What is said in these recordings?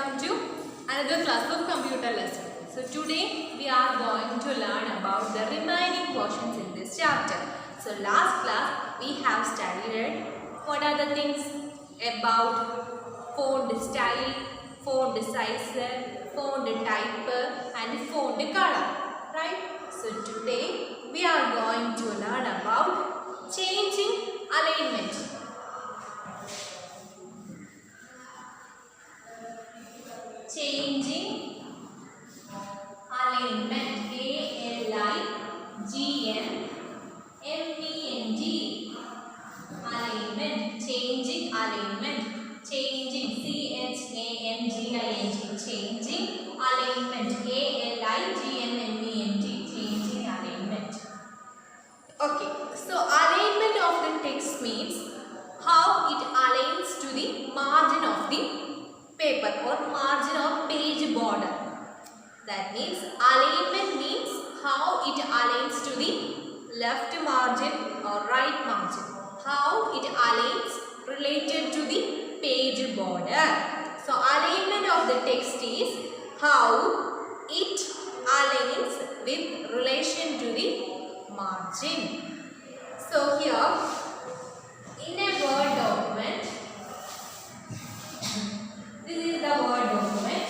welcome to another class of computer lesson. So today we are going to learn about the remaining portions in this chapter. So last class we have studied what are the things about font style, font size, font type and font color, right? So today we are going to learn about changing alignment. Changing alignment. A-L-I-G-N-M-E-N-T. Alignment. Changing alignment. Changing. C-H-A-N-G-I-N-G. Changing alignment. A-L-I-G-N-M-E-N-T. Changing alignment. Okay. So alignment of the text means how it aligns to the margin of the paper or margin of page border. That means alignment means how it aligns to the left margin or right margin. How it aligns related to the page border. So alignment of the text is how it aligns with relation to the margin. So here in a Word document, this is the Word document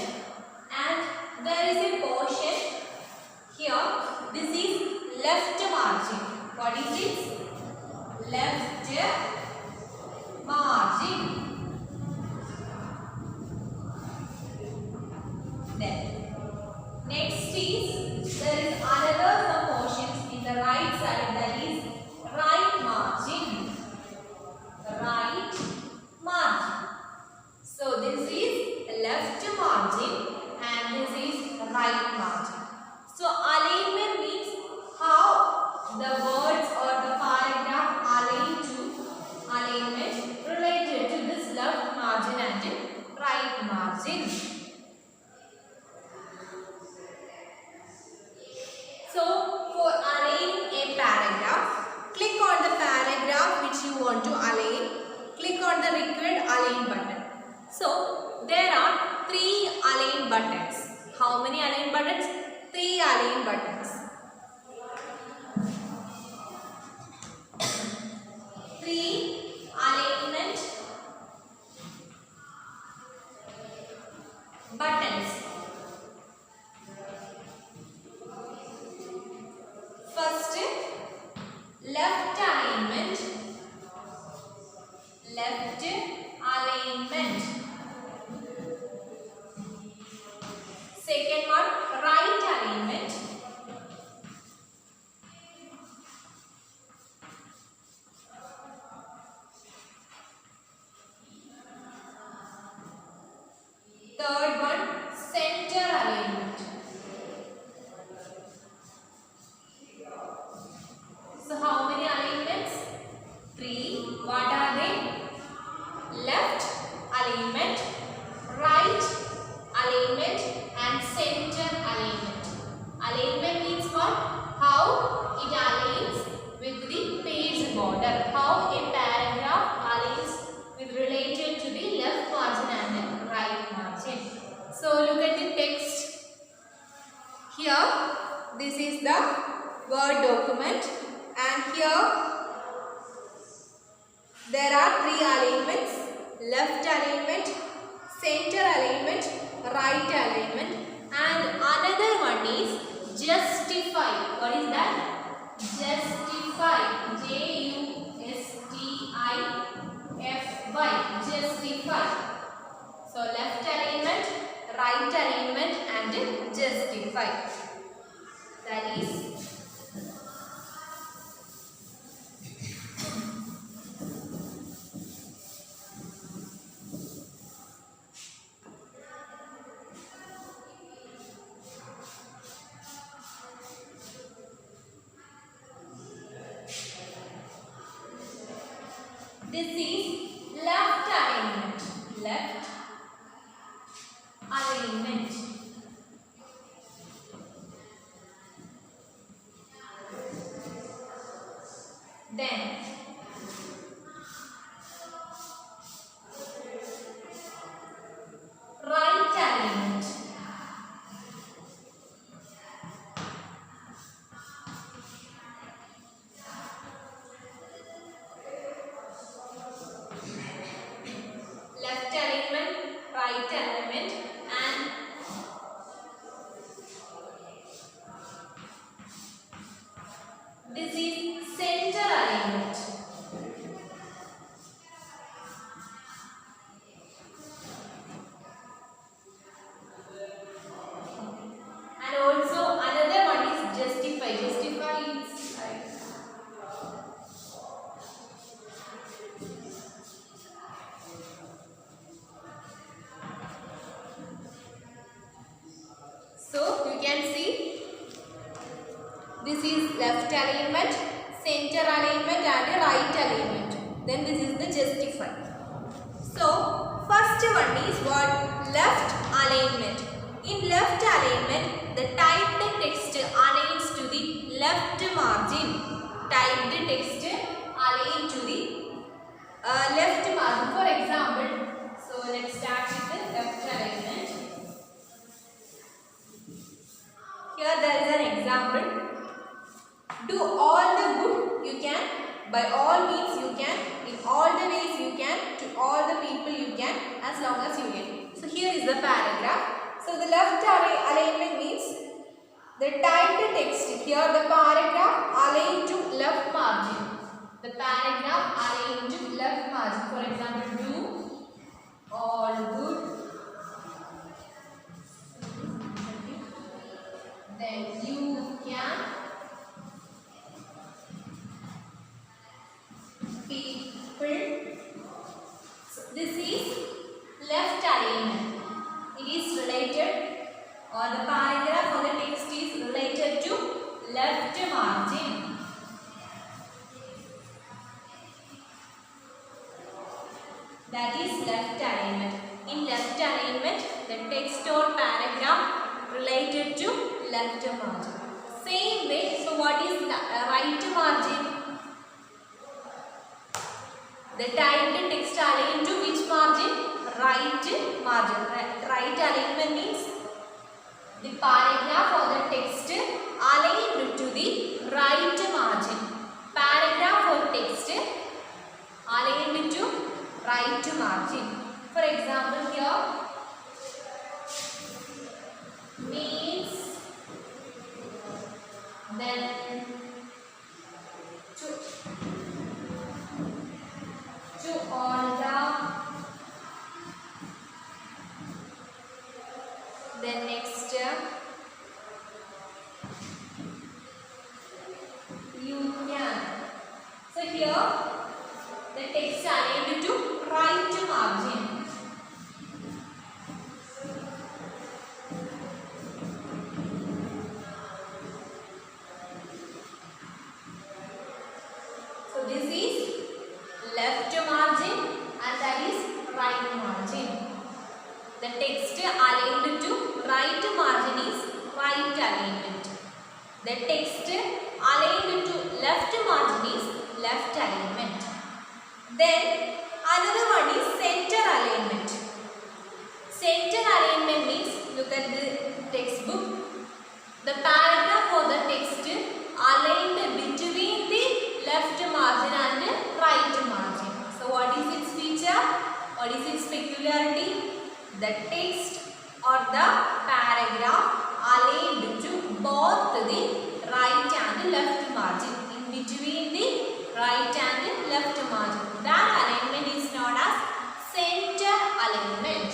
and there is a portion here. This is left margin. What is it? Left margin. Then next is there is another some portions in the right side, that is right margin. Right margin. So this is left margin and this is right margin. So alignment means how the words or the paragraph align to alignment related to this left margin and right margin. So for aligning a paragraph, click on the paragraph which you want to align. Click on the required align button. So there are 3 align buttons. How many align buttons? 3 align buttons. 3 alignment buttons. First, left alignment. Left alignment. Second one, right alignment. Third one, center alignment. So how many alignments? 3. What are they? Left alignment, right alignment and center alignment. Alignment means what? How it aligns with the page border. How a paragraph aligns with related to the left margin and the right margin. So look at the text. Here this is the Word document and here there are 3 alignments. Left alignment, center alignment, right alignment and another one is justify. What is that? Justify. J-U-S-T-I-F-Y. Justify. So left alignment, right alignment and justify. That is this is left alignment. Left alignment. Then right this is left alignment, center alignment and right alignment. Then this is the justify. So first one is what? Left alignment. In left alignment, the typed text aligns to the left margin. Typed text aligns to the left margin. For example, so let's start with the left alignment. Here there is an example. Do all the good you can, by all means you can, in all the ways you can, to all the people you can, as long as you can. So here is the paragraph. So the left alignment means the typed text. Here the paragraph aligned to left margin. The paragraph aligned to left margin. For example, do all good. Then you can. People. So this is left alignment. It is related, or the paragraph or the text is related to left margin. That is left alignment. In left alignment, the text or paragraph related to left margin. Same way, so what is right margin? The typed text aligned to which margin? Right margin. Right alignment means the paragraph or the text aligned to the right margin. Paragraph or text aligned to right margin. For example, here means, then to all the, then next you can. So here the text aligned to right margin. So this is left margin and that is right margin. The text aligned to right margin is right alignment. The text aligned to left margin is left alignment. Then another one is center alignment. Center alignment means, look at the textbook. The paragraph or the text aligned between the left margin and right margin. So what is its feature? What is its peculiarity? The text or the paragraph aligned to both the right and left margin. In between the right and left margin. That alignment is known as center alignment.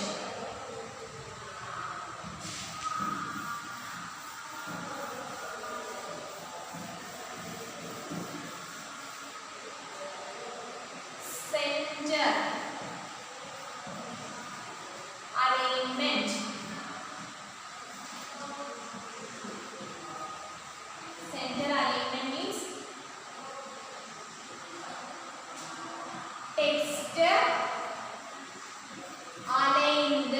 Center alignment. Center alignment means text aligned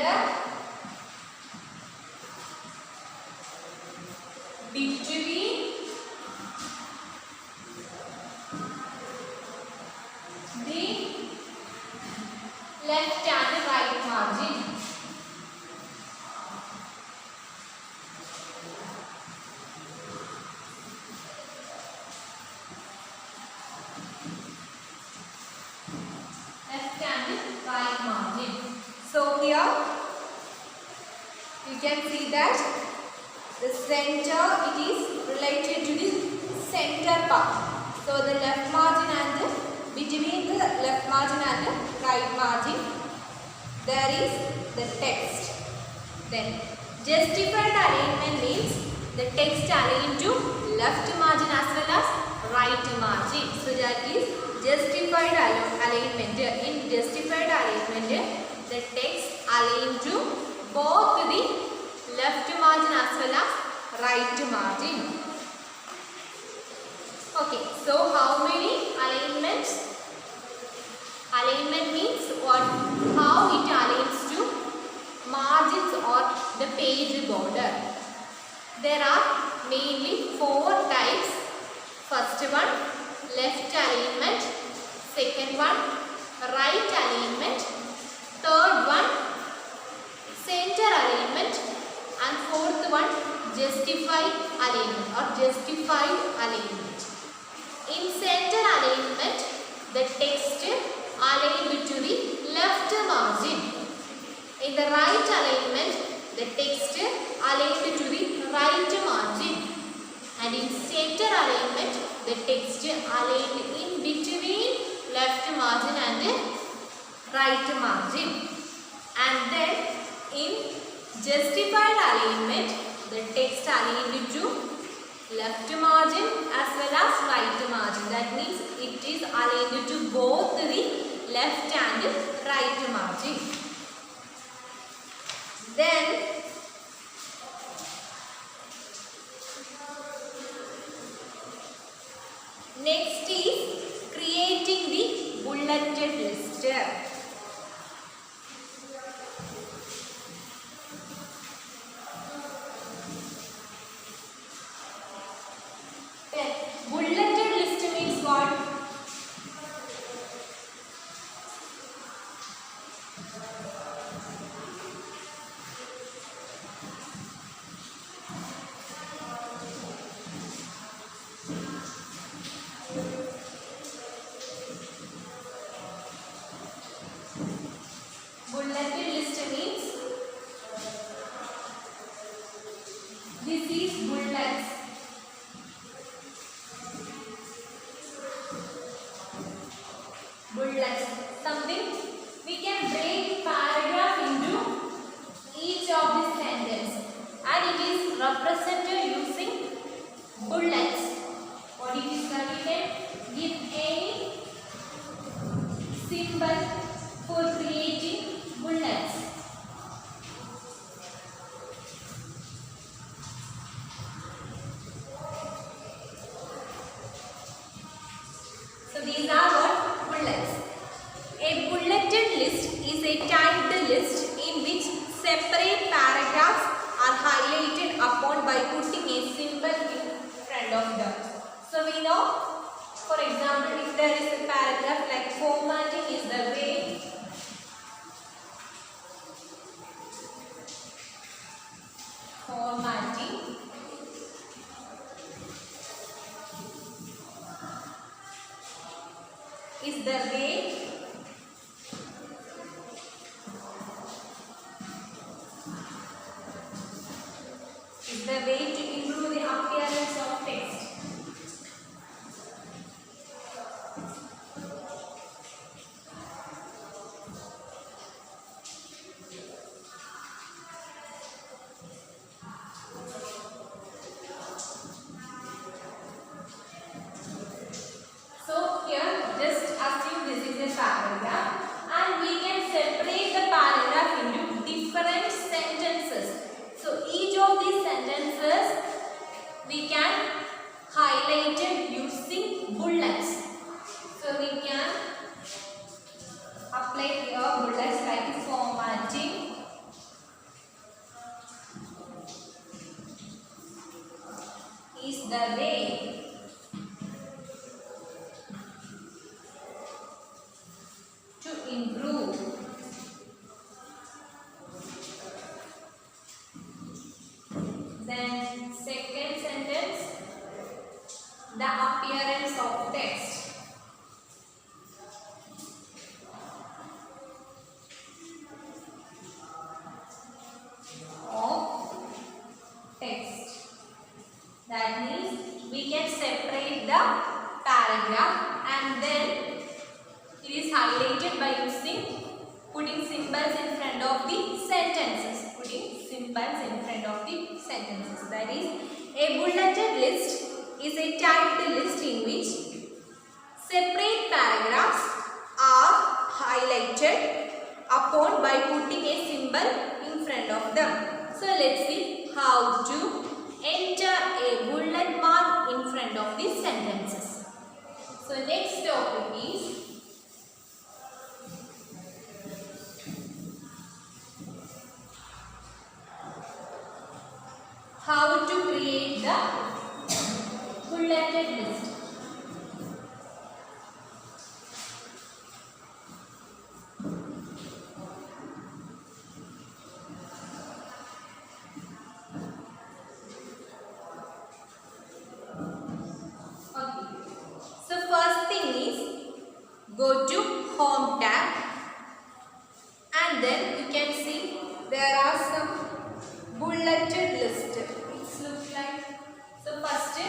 between the left and right margin. Left and right margin. So here you can see that the center, it is related to the center part. So the left margin and between the left margin and the right margin there is the text. Then justified alignment means the text aligned to left margin as well as right margin. So that is justified alignment. In justified alignment, the text aligned to both the left margin as well as right margin. Okay, so how many alignments? Alignment means what? How it aligns to margins or the page border. There are mainly 4 types. First one, left alignment. Second one, right alignment. Third one, center alignment. And fourth one, justified alignment or justified alignment. In center alignment, the text aligned to the left margin. In the right alignment, the text aligned to the right margin. And in center alignment, the text aligned in between left margin and the right margin. And then in justified alignment, the text aligned to left margin as well as right margin. That means it is aligned to both the left and right margin. Then next is creating the bulleted list. Bulleted list means what? Bulleted list means this is bullets. Bullets. Something we can break paragraph into each of the sentence and it is represented using bullets. What it is that we can give any symbol for creating bullets. So these are what? Bullets. A bulleted list is a typed list in which separate paragraphs are highlighted upon by putting a symbol in front of them. So we know, for example, if there is a paragraph like formatting is the way formatting is the way to improve the appearance of text. So here just assume this is a paragraph and we can separate the paragraph into different sentences. So each of these sentences we can highlight it using bullets. So we can apply here bullets like formatting, is the way to improve then second sentence, the appearance of text. That means we can separate the paragraph and then it is highlighted by putting symbols in front of the sentences. That is, a bulleted list is a typed list in which separate paragraphs are highlighted upon by putting a symbol in front of them. So let's see how to enter a bullet mark in front of these sentences. So next topic is how to create the bulleted list. So first thing is go to Home tab, and then you can see there are some bulleted list. It looks like. So first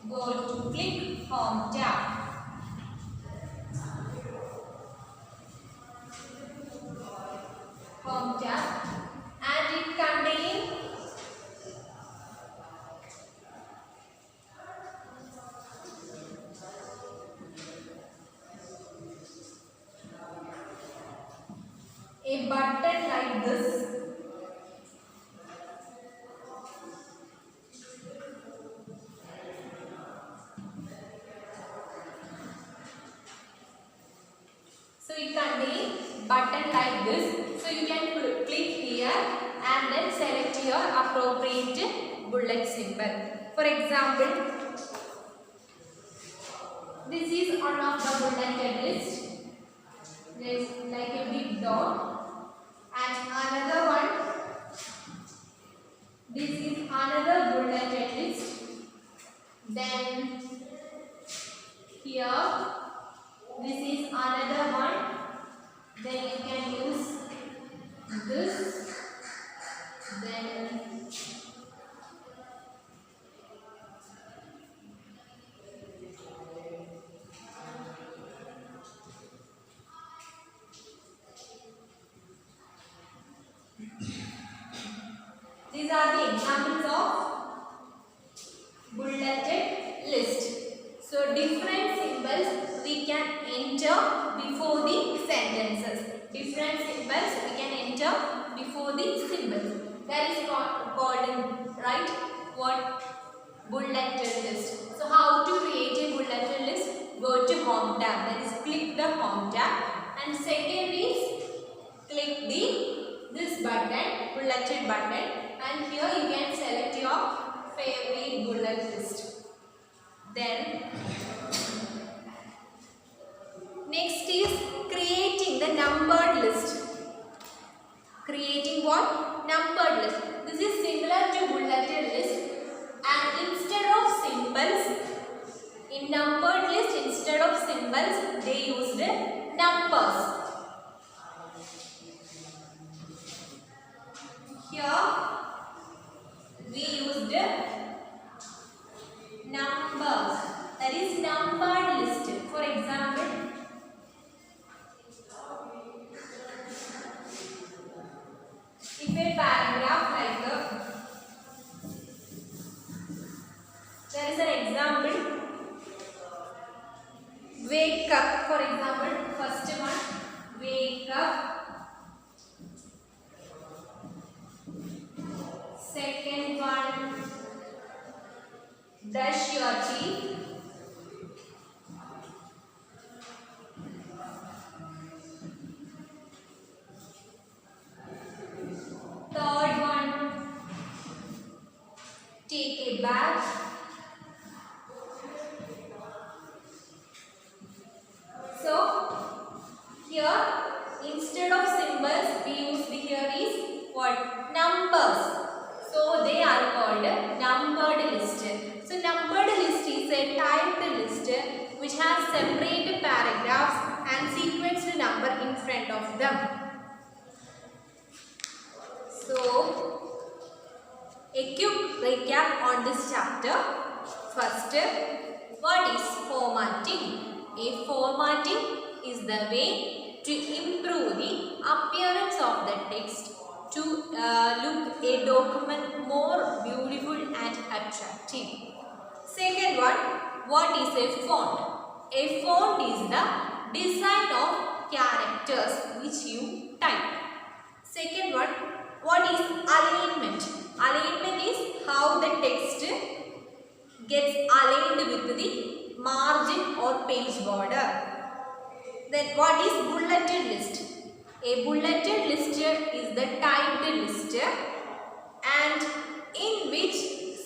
go to click Home tab. Home tab, and it contains a button like this. So it contains button like this. So you can click here and then select your appropriate bullet symbol. For example, this is one of the bulleted list. There is like a big dot, and another one. This is another bulleted list. Then here, this is another one. Then you can use this. Then these are the examples of bulleted list. So different symbols we can enter before the sentences. Different symbols we can enter before the symbols. That is called, right? What? Bulleted list. So how to create a bulleted list? Go to Home tab. That is click the Home tab. And second is click this button, bulleted button. And here you can select your favorite bullet list. Then next is creating the numbered list. Creating what? Numbered list. This is similar to bulleted list, and instead of symbols, in numbered list, instead of symbols, they used numbers. Here we used numbers. That is numbered list. For example, if a paragraph like there is an example, wake up. For example, first one, wake up. Second one, brush your teeth. Third one, take a bath. So here instead of symbols we use here is what? Numbers. So they are called numbered list. So numbered list is a typed list which has separate paragraphs and sequenced number in front of them. So a quick recap on this chapter. First, what is formatting? A formatting is the way to improve the appearance of the text to look a document more beautiful and attractive. Second one, what is a font? A font is the design of characters which you type. Second one, what is alignment? Alignment is how the text gets aligned with the margin or or page border. Then what is bulleted list? A bulleted list is the typed list and in which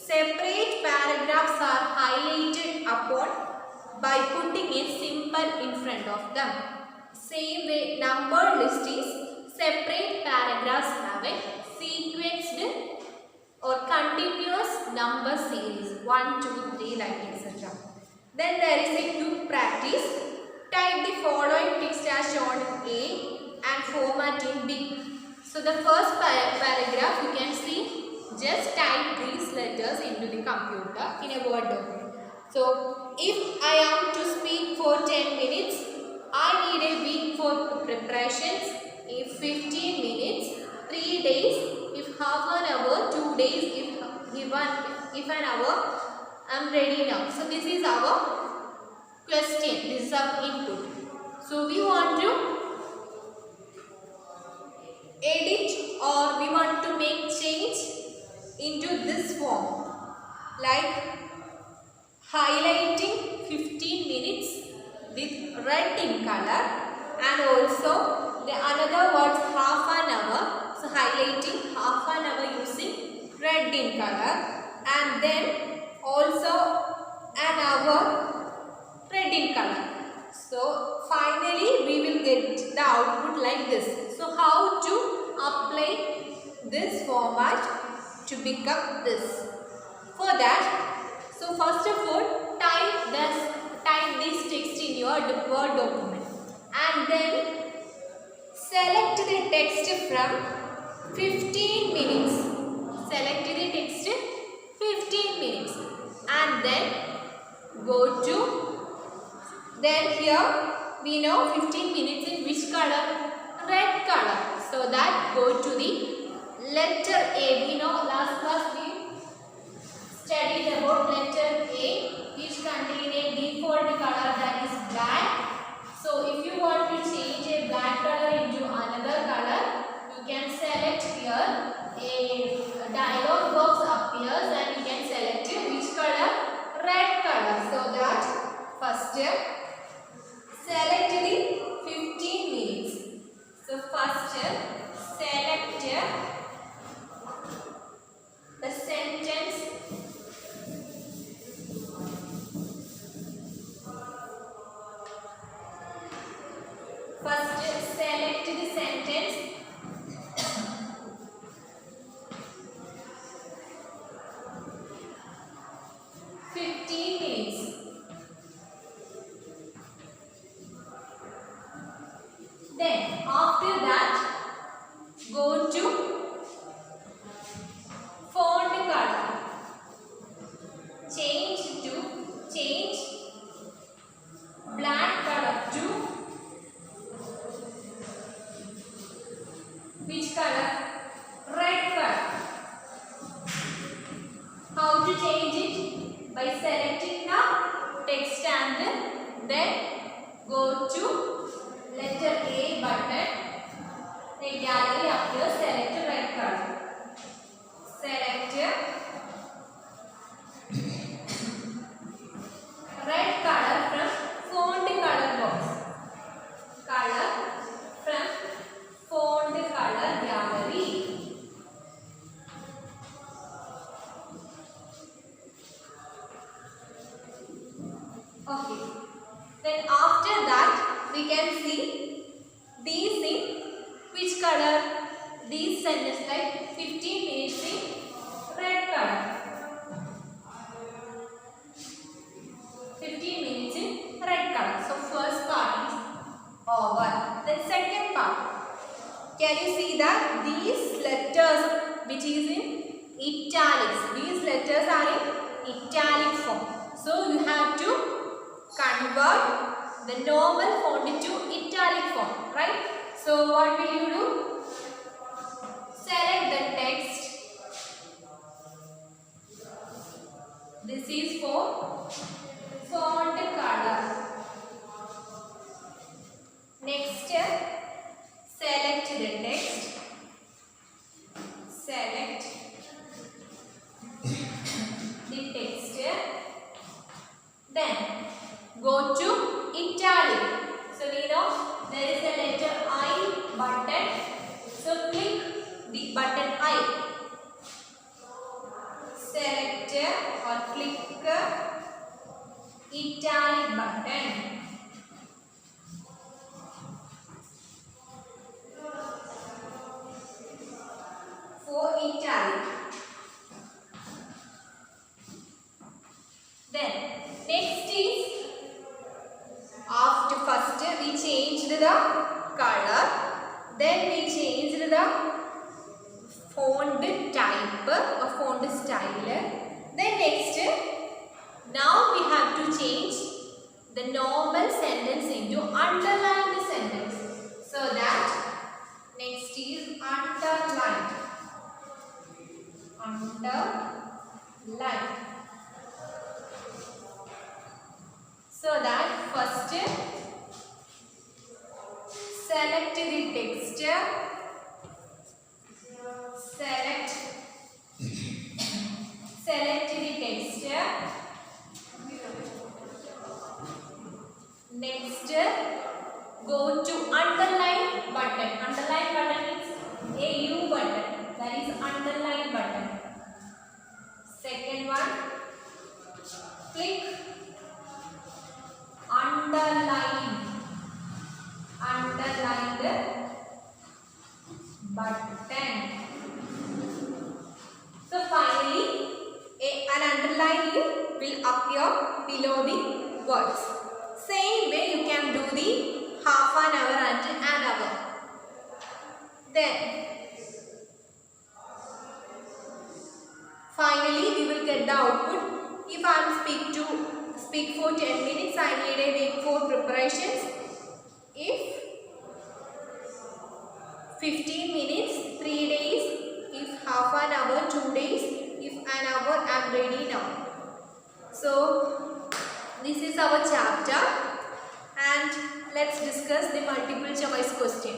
separate paragraphs are highlighted upon by putting a symbol in front of them. Same way, numbered list is separate paragraphs have a sequenced or continuous number series 1, 2, 3 like etc. Then there is a quick practice. Type the following text as shown A and format in big. So the first paragraph you can see, just type these letters into the computer in a Word document. So if I am to speak for 10 minutes, I need a week for preparations. If 15 minutes, 3 days. If half an hour, 2 days. If an hour, I am ready now. So this is our question. This is our input. So we want to edit or we want to make change into this form, like highlighting 15 minutes with red in color, and also the another words half an hour, so highlighting half an hour using red in color, and then also an hour red in color. So finally we will get the output like this. So how to apply this format to become this? For that, so first of all, type this text in your Word document and then select the text from 15 minutes. Select the text 15 minutes and then go to, then here we know 15 minutes in which color? Red color. So that go to the letter A. We know last class we studied about letter A, which contain a default color that is black. So if you want to change a black color into another color, you can select here. A dialog box appears and you can select which color? Red color. So that first select the 15 minutes. So first select the sentence. First select the sentence. Then after that go to font color. Change black color to which color? Red color. How to change it? By selecting the text and then go to letter A button. A gallery appears. Select red color. Select red color from font color box. Color from font color gallery. Okay. Then after that we can see these in which color? These sentences like 15 minutes in red color. 15 minutes in red color. So first part is over. Then second part. Can you see that these letters which is in italics? These letters are in italic form. So you have to convert the normal font to italic font, right? So what will you do? Select the text. This is for font color. Next, select the text. Select the text. Then go to italic button. For italic. Then next is, after first we changed the color, then we changed the font type or font style. Then next, now we have to change the normal sentence into underlined sentence. So that next is underlined. Underlined. So that first select the text. Select the text. Next, go to underline button. Underline button is a U button. That is underline button. Second one, click underline. Underlined button. So finally, an underline will appear below the words. Same way you can do the half an hour and an hour. Then finally we will get the output. If I am speak for 10 minutes, I need a week for preparations. If 15 minutes, 3 days. If half an hour, 2 days. If an hour, I am ready now. So this is our chapter, and let's discuss the multiple choice question.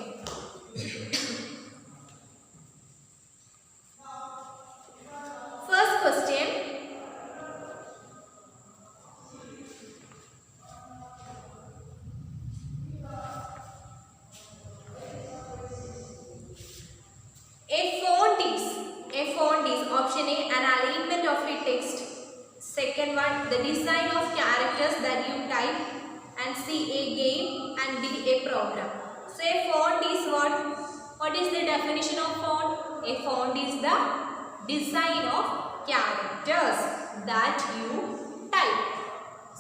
First question. A font is option A, an alignment of a text. Second one, the design of characters that you type, and C, a game, and D, a program. So a font is what? What is the definition of font? A font is the design of characters that you type.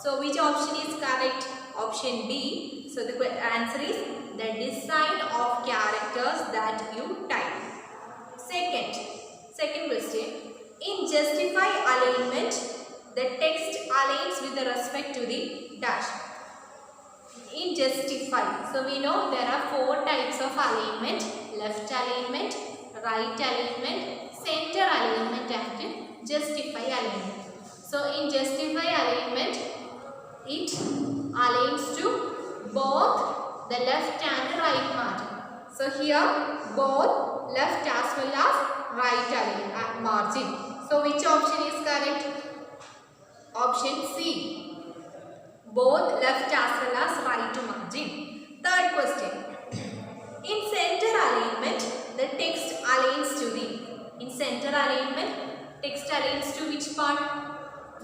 So which option is correct? Option B. So the answer is the design of characters that you type. Second question. In justify alignment, the text aligns with respect to the dash. In justify, so we know there are 4 types of alignment: left alignment, right alignment, center alignment, and justify alignment. So in justify alignment, it aligns to both the left and right margin. So here both left as well as right margin. So which option is correct? Option C, both left as well as right margin. Third question. In center alignment, the text aligns to the, in center alignment, text aligns to which part?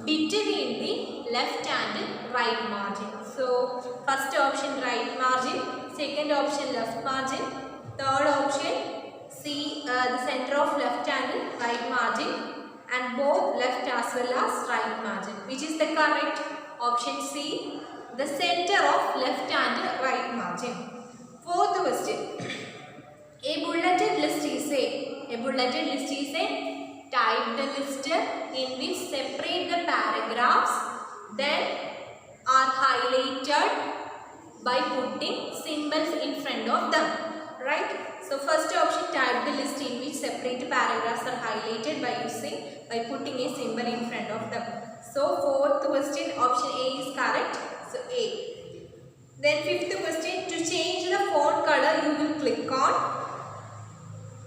Between the left and right margin. So first option right margin, second option left margin, third option C, the center of left and right margin, and both left as well as right margin. Which is the correct? Option C, the center of left and right margin. Fourth question. A bulleted list is a typed list in which separate the paragraphs then are highlighted by putting symbols in front of them. Right? So first option, typed list in which separate paragraphs are highlighted by putting a symbol in front of them. So fourth question, option A is correct. So A. Then fifth question, to change the font color you will click on.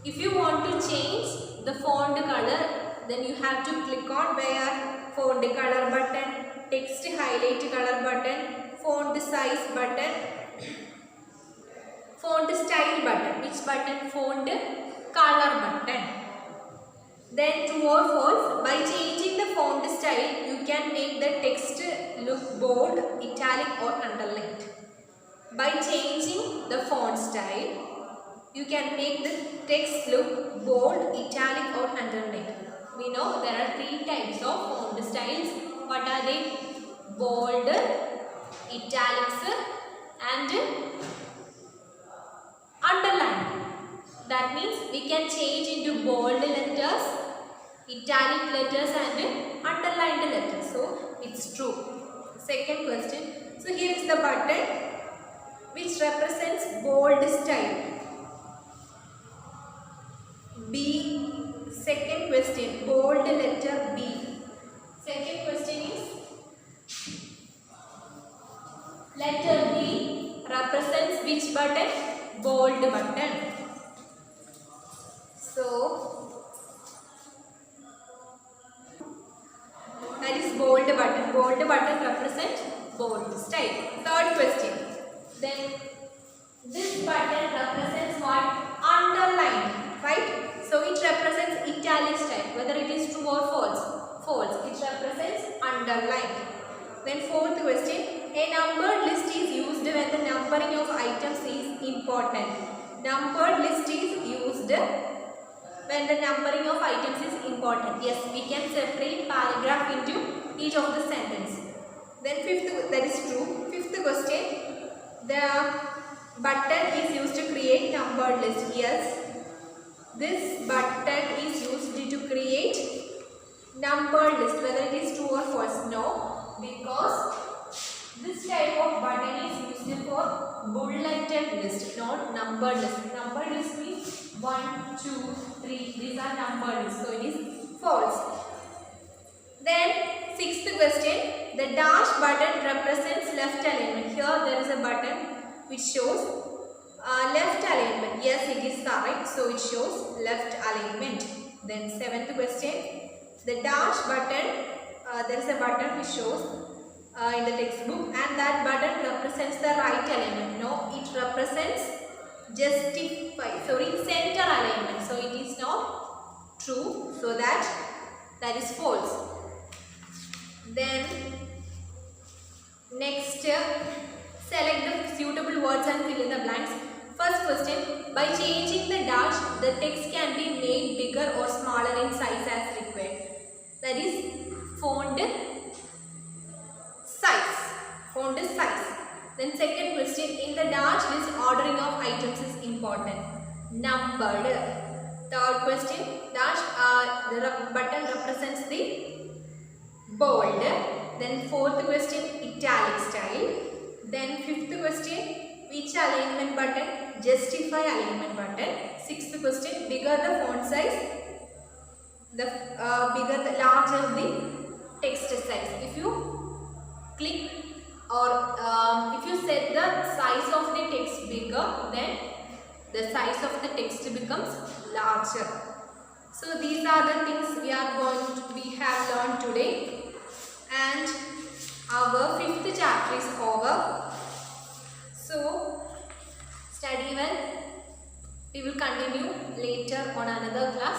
If you want to change the font color, then you have to click on where? Font color button, text highlight color button, font size button, font style button. Which button? Font color button. Then true or false, by changing the font style you can make the text look bold, italic or underlined. By changing the font style, you can make the text look bold, italic or underlined. We know there are three types of font styles. What are they? Bold, italics and underlined. That means we can change into bold letters, italic letters and underlined letters. So it's true. Second question. So here is the button which represents bold style. B. Second question. Bold letter B. Second question is letter B represents which button? Bold button. So that is bold button. Bold button represents bold style. Third question. Then this button represents what? Underlined, right? So it represents italic style. Whether it is true or false? False. It represents underlined. Then fourth question. A numbered list is used when the numbering of items is important. Numbered list is used when the numbering of items is important. Yes, we can separate paragraph into each of the sentence. Then fifth, that is true. Fifth question, the button is used to create numbered list. Yes, this button is used to create numbered list. Whether it is true or false? No, because this type of button is used for bulleted list, not numbered list. Numbered list means 1, 2, 3. These are numbered lists, so it is false. Then sixth question, the dash button represents left alignment. Here there is a button which shows left alignment. Yes, it is correct. So it shows left alignment. Then seventh question, the dash button, there is a button which shows in the textbook, and that button represents the right alignment. No, it represents center alignment. So it is not true. So that is false. Then next, select the suitable words and fill in the blanks. First question, by changing the dash, the text can be made bigger or smaller in size as required. That is font size. Font size. Then second question, in the dash list, ordering of items is important. Numbered. Third question, dash the button represents the bold. Then fourth question, italic style. Then fifth question, which alignment button? Justify alignment button. Sixth question, bigger the font size, the larger the text size. If you click or if you set the size of the text bigger, then the size of the text becomes larger. So these are the things we have learned today, and our fifth chapter is over. So study well. We will continue later on another class.